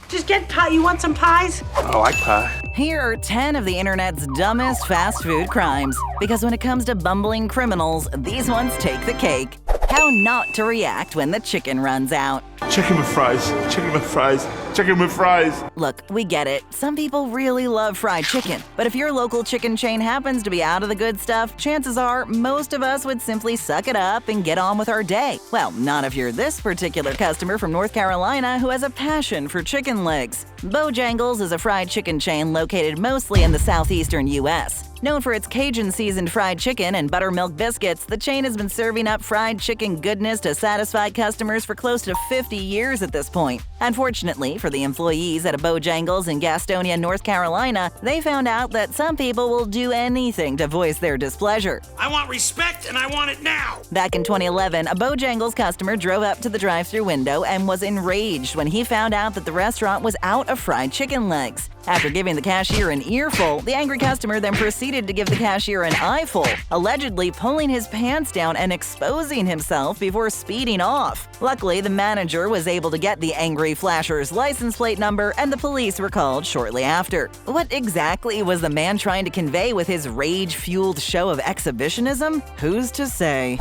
Just get pie. You want some pies? I like pie. Here are 10 of the internet's dumbest fast food crimes. Because when it comes to bumbling criminals, these ones take the cake. How not to react when the chicken runs out. Chicken with fries. Chicken with fries. Chicken with fries. Look, we get it. Some people really love fried chicken. But if your local chicken chain happens to be out of the good stuff, chances are most of us would simply suck it up and get on with our day. Well, not if you're this particular customer from North Carolina who has a passion for chicken legs. Bojangles is a fried chicken chain located mostly in the southeastern U.S. Known for its Cajun-seasoned fried chicken and buttermilk biscuits, the chain has been serving up fried chicken goodness to satisfied customers for close to 50 years at this point. Unfortunately for the employees at a Bojangles in Gastonia, North Carolina, they found out that some people will do anything to voice their displeasure. I want respect and I want it now! Back in 2011, a Bojangles customer drove up to the drive-thru window and was enraged when he found out that the restaurant was out of fried chicken legs. After giving the cashier an earful, the angry customer then proceeded to give the cashier an eyeful, allegedly pulling his pants down and exposing himself before speeding off. Luckily, the manager was able to get the angry flasher's license plate number, and the police were called shortly after. What exactly was the man trying to convey with his rage-fueled show of exhibitionism? Who's to say?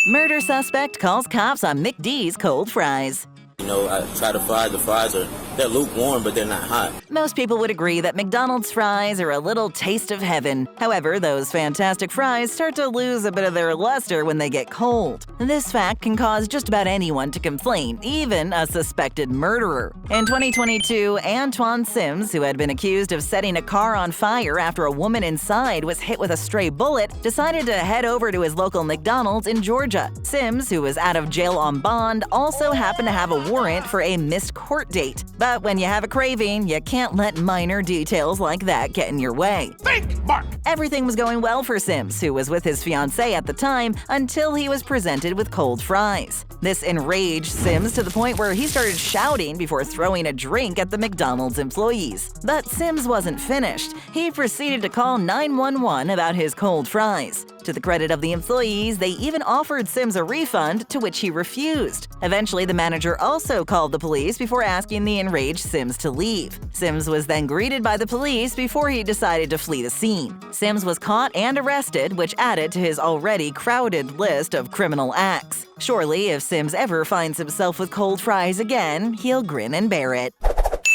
Murder suspect calls cops on McD's cold fries. I try to fry. The fries they're lukewarm, but they're not hot. Most people would agree that McDonald's fries are a little taste of heaven. However, those fantastic fries start to lose a bit of their luster when they get cold. This fact can cause just about anyone to complain, even a suspected murderer. In 2022, Antoine Sims, who had been accused of setting a car on fire after a woman inside was hit with a stray bullet, decided to head over to his local McDonald's in Georgia. Sims, who was out of jail on bond, also happened to have a warrant for a missed court date. But when you have a craving, you can't let minor details like that get in your way. Think, Mark! Everything was going well for Sims, who was with his fiancée at the time, until he was presented with cold fries. This enraged Sims to the point where he started shouting before throwing a drink at the McDonald's employees. But Sims wasn't finished. He proceeded to call 911 about his cold fries. To the credit of the employees, they even offered Sims a refund, to which he refused. Eventually, the manager also called the police before asking the enraged Sims to leave. Sims was then greeted by the police before he decided to flee the scene. Sims was caught and arrested, which added to his already crowded list of criminal acts. Surely, if Sims ever finds himself with cold fries again, he'll grin and bear it.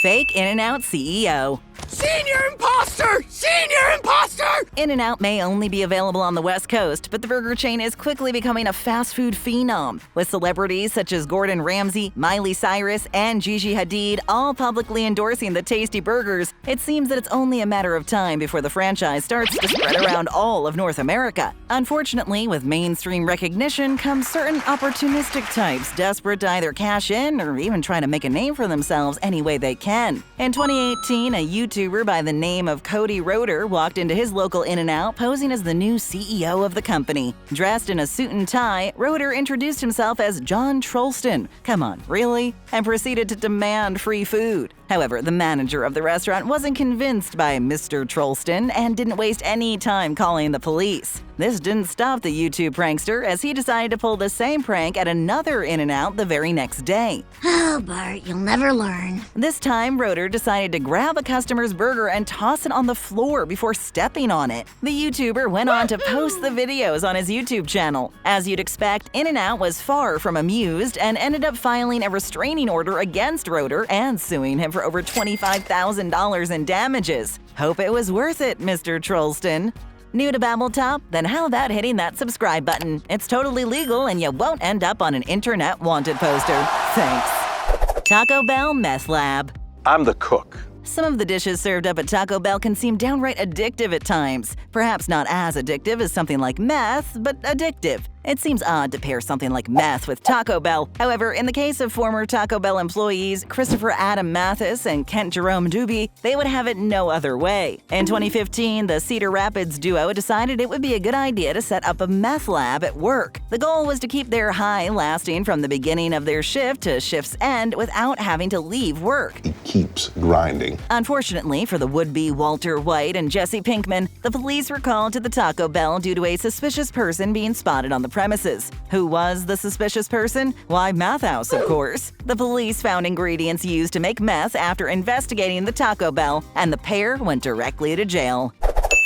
Fake In-N-Out CEO. Senior imposter! Senior imposter! In-N-Out may only be available on the West Coast, but the burger chain is quickly becoming a fast food phenom, with celebrities such as Gordon Ramsay, Miley Cyrus, and Gigi Hadid all publicly endorsing the tasty burgers. It seems that it's only a matter of time before the franchise starts to spread around all of North America. Unfortunately, with mainstream recognition comes certain opportunistic types desperate to either cash in or even try to make a name for themselves any way they can. In 2018, a YouTuber by the name of Cody Roeder walked into his local In-N-Out posing as the new CEO of the company. Dressed in a suit and tie, Roeder introduced himself as John Trollston. Come on, really? And proceeded to demand free food. However, the manager of the restaurant wasn't convinced by Mr. Trollston and didn't waste any time calling the police. This didn't stop the YouTube prankster, as he decided to pull the same prank at another In-N-Out the very next day. Oh, Bart, you'll never learn. This time, Roeder decided to grab a customer's burger and toss it on the floor before stepping on it. The YouTuber went on to post the videos on his YouTube channel. As you'd expect, In-N-Out was far from amused and ended up filing a restraining order against Roeder and suing him for over $25,000 in damages. Hope it was worth it, Mr. Trollston. New to BabbleTop? Then how about hitting that subscribe button? It's totally legal and you won't end up on an internet wanted poster. Thanks. Taco Bell Meth Lab. I'm the cook. Some of the dishes served up at Taco Bell can seem downright addictive at times. Perhaps not as addictive as something like meth, but addictive. It seems odd to pair something like meth with Taco Bell. However, in the case of former Taco Bell employees Christopher Adam Mathis and Kent Jerome Doobie, they would have it no other way. In 2015, the Cedar Rapids duo decided it would be a good idea to set up a meth lab at work. The goal was to keep their high lasting from the beginning of their shift to shift's end without having to leave work. It keeps grinding. Unfortunately for the would-be Walter White and Jesse Pinkman, the police were called to the Taco Bell due to a suspicious person being spotted on the premises. Who was the suspicious person? Why, Meth House, of course. The police found ingredients used to make meth after investigating the Taco Bell, and the pair went directly to jail.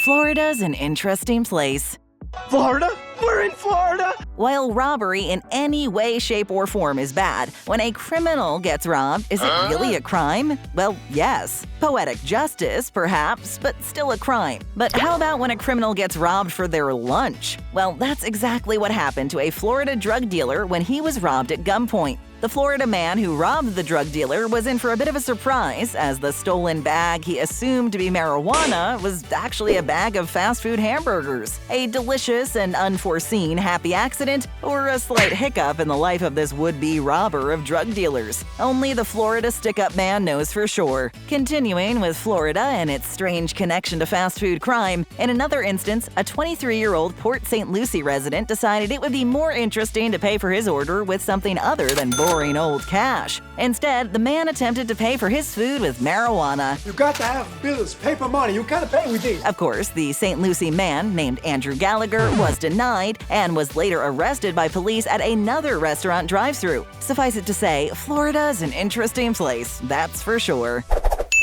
Florida's an interesting place. Florida? We're in Florida! While robbery in any way, shape, or form is bad, when a criminal gets robbed, is it really a crime? Well, yes. Poetic justice, perhaps, but still a crime. But how about when a criminal gets robbed for their lunch? Well, that's exactly what happened to a Florida drug dealer when he was robbed at gunpoint. The Florida man who robbed the drug dealer was in for a bit of a surprise, as the stolen bag he assumed to be marijuana was actually a bag of fast food hamburgers. A delicious and unforeseen happy accident, or a slight hiccup in the life of this would-be robber of drug dealers. Only the Florida stick-up man knows for sure. Continuing with Florida and its strange connection to fast food crime, in another instance, a 23-year-old Port St. Lucie resident decided it would be more interesting to pay for his order with something other than boring old cash. Instead, the man attempted to pay for his food with marijuana. You got to have bills, paper money. You gotta pay with these. Of course, the St. Lucie man, named Andrew Gallagher, was denied and was later arrested by police at another restaurant drive-thru. Suffice it to say, Florida's an interesting place, that's for sure.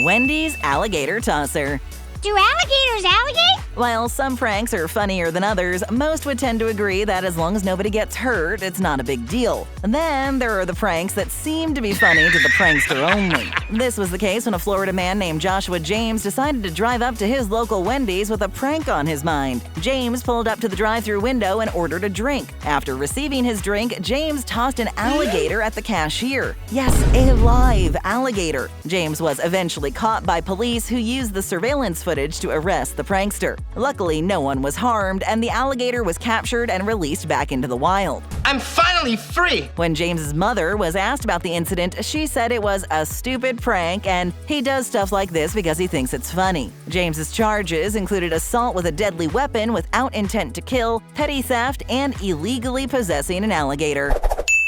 Wendy's Alligator Tosser. Do alligators alligate? While some pranks are funnier than others, most would tend to agree that as long as nobody gets hurt, it's not a big deal. And then there are the pranks that seem to be funny to the prankster only. This was the case when a Florida man named Joshua James decided to drive up to his local Wendy's with a prank on his mind. James pulled up to the drive-thru window and ordered a drink. After receiving his drink, James tossed an alligator at the cashier. Yes, a live alligator. James was eventually caught by police who used the surveillance footage to arrest the prankster. Luckily, no one was harmed, and the alligator was captured and released back into the wild. I'm finally free! When James's mother was asked about the incident, she said it was a stupid prank and he does stuff like this because he thinks it's funny. James's charges included assault with a deadly weapon without intent to kill, petty theft, and illegally possessing an alligator.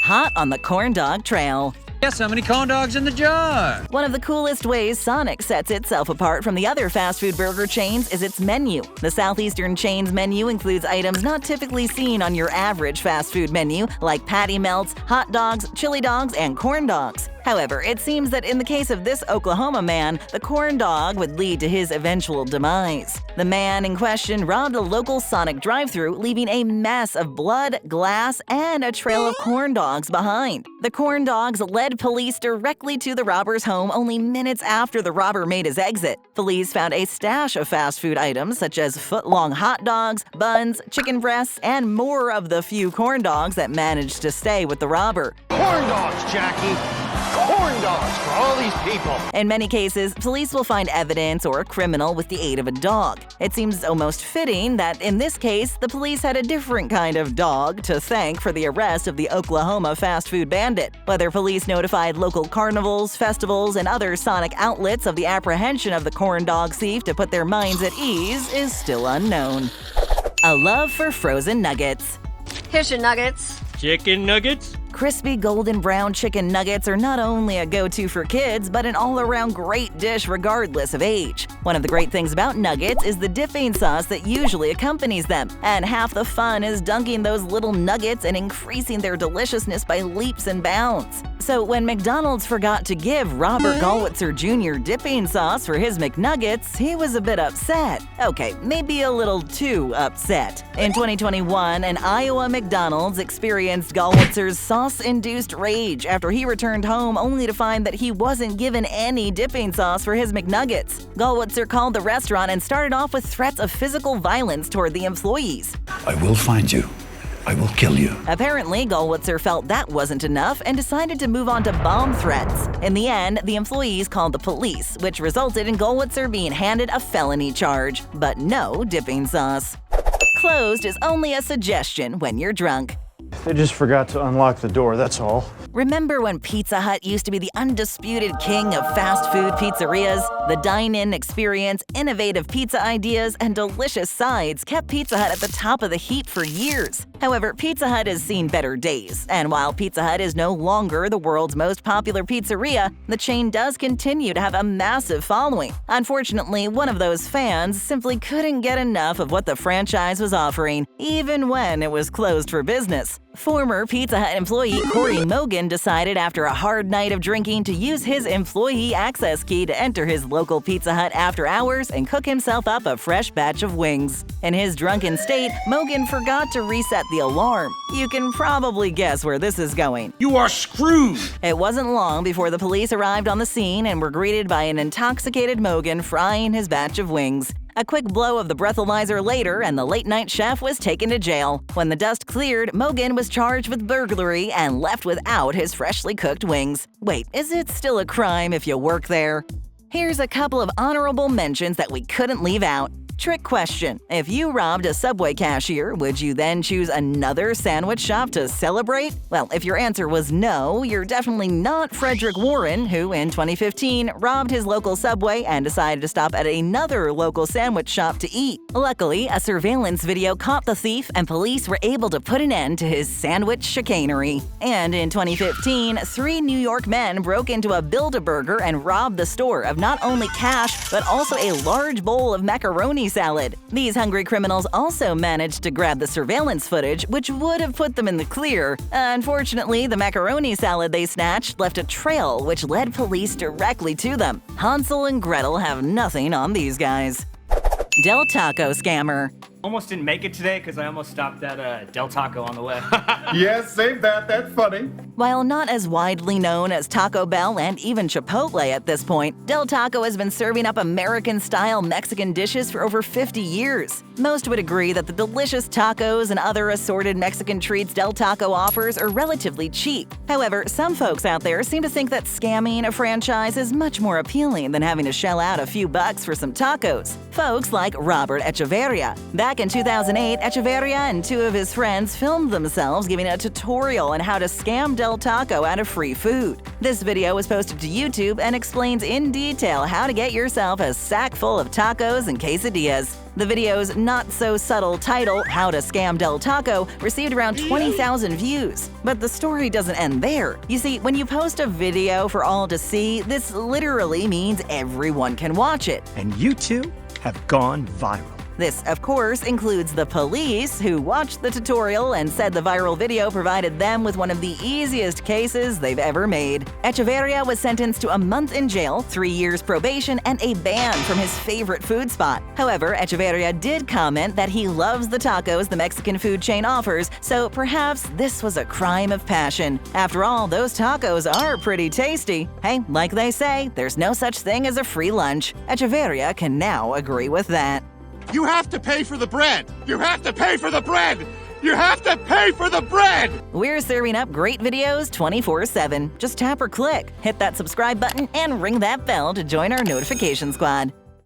Hot on the corn dog trail. Guess how many corn dogs in the jar? One of the coolest ways Sonic sets itself apart from the other fast food burger chains is its menu. The Southeastern chain's menu includes items not typically seen on your average fast food menu, like patty melts, hot dogs, chili dogs, and corn dogs. However, it seems that in the case of this Oklahoma man, the corn dog would lead to his eventual demise. The man in question robbed a local Sonic drive-thru, leaving a mess of blood, glass, and a trail of corn dogs behind. The corn dogs led police directly to the robber's home only minutes after the robber made his exit. Police found a stash of fast food items such as foot-long hot dogs, buns, chicken breasts, and more of the few corn dogs that managed to stay with the robber. Corn dogs, Jackie! Corn dogs for all these people! In many cases, police will find evidence or a criminal with the aid of a dog. It seems almost fitting that in this case, the police had a different kind of dog to thank for the arrest of the Oklahoma fast food bandit. Whether police notified local carnivals, festivals, and other Sonic outlets of the apprehension of the corn dog thief to put their minds at ease is still unknown. A love for frozen nuggets. Here's your nuggets. Chicken nuggets? Crispy golden brown chicken nuggets are not only a go-to for kids, but an all-around great dish regardless of age. One of the great things about nuggets is the dipping sauce that usually accompanies them, and half the fun is dunking those little nuggets and increasing their deliciousness by leaps and bounds. So when McDonald's forgot to give Robert Gallwitzer Jr. dipping sauce for his McNuggets, he was a bit upset. Okay, maybe a little too upset. In 2021, an Iowa McDonald's experienced Gallwitzer's sauce-induced rage after he returned home only to find that he wasn't given any dipping sauce for his McNuggets. Gallwitzer called the restaurant and started off with threats of physical violence toward the employees. I will find you. I will kill you. Apparently, Gallwitzer felt that wasn't enough and decided to move on to bomb threats. In the end, the employees called the police, which resulted in Gallwitzer being handed a felony charge, but no dipping sauce. Closed is only a suggestion when you're drunk. They just forgot to unlock the door, that's all. Remember when Pizza Hut used to be the undisputed king of fast food pizzerias? The dine-in experience, innovative pizza ideas, and delicious sides kept Pizza Hut at the top of the heap for years. However, Pizza Hut has seen better days, and while Pizza Hut is no longer the world's most popular pizzeria, the chain does continue to have a massive following. Unfortunately, one of those fans simply couldn't get enough of what the franchise was offering, even when it was closed for business. Former Pizza Hut employee Corey Mogan decided after a hard night of drinking to use his employee access key to enter his local Pizza Hut after hours and cook himself up a fresh batch of wings. In his drunken state, Mogan forgot to reset the alarm. You can probably guess where this is going. You are screwed! It wasn't long before the police arrived on the scene and were greeted by an intoxicated Mogan frying his batch of wings. A quick blow of the breathalyzer later, and the late-night chef was taken to jail. When the dust cleared, Mogan was charged with burglary and left without his freshly cooked wings. Wait, is it still a crime if you work there? Here's a couple of honorable mentions that we couldn't leave out. Trick question. If you robbed a Subway cashier, would you then choose another sandwich shop to celebrate? Well, if your answer was no, you're definitely not Frederick Warren, who in 2015 robbed his local Subway and decided to stop at another local sandwich shop to eat. Luckily, a surveillance video caught the thief and police were able to put an end to his sandwich chicanery. And in 2015, 3 New York men broke into a Build-A-Burger and robbed the store of not only cash, but also a large bowl of macaroni salad. These hungry criminals also managed to grab the surveillance footage, which would have put them in the clear. Unfortunately, the macaroni salad they snatched left a trail which led police directly to them. Hansel and Gretel have nothing on these guys. Del Taco scammer. Almost didn't make it today because I almost stopped at Del Taco on the way. Yes, save that. That's funny. While not as widely known as Taco Bell and even Chipotle at this point, Del Taco has been serving up American-style Mexican dishes for over 50 years. Most would agree that the delicious tacos and other assorted Mexican treats Del Taco offers are relatively cheap. However, some folks out there seem to think that scamming a franchise is much more appealing than having to shell out a few bucks for some tacos. Folks like Robert Echeverria. Back in 2008, Echeverria and 2 of his friends filmed themselves giving a tutorial on how to scam Del Taco out of free food. This video was posted to YouTube and explains in detail how to get yourself a sack full of tacos and quesadillas. The video's not-so-subtle title, How to Scam Del Taco, received around 20,000 views. But the story doesn't end there. You see, when you post a video for all to see, this literally means everyone can watch it. And you two have gone viral. This, of course, includes the police, who watched the tutorial and said the viral video provided them with one of the easiest cases they've ever made. Echeverria was sentenced to a month in jail, 3 years probation, and a ban from his favorite food spot. However, Echeverria did comment that he loves the tacos the Mexican food chain offers, so perhaps this was a crime of passion. After all, those tacos are pretty tasty. Hey, like they say, there's no such thing as a free lunch. Echeverria can now agree with that. You have to pay for the bread! You have to pay for the bread! You have to pay for the bread! We're serving up great videos 24/7. Just tap or click, hit that subscribe button, and ring that bell to join our notification squad.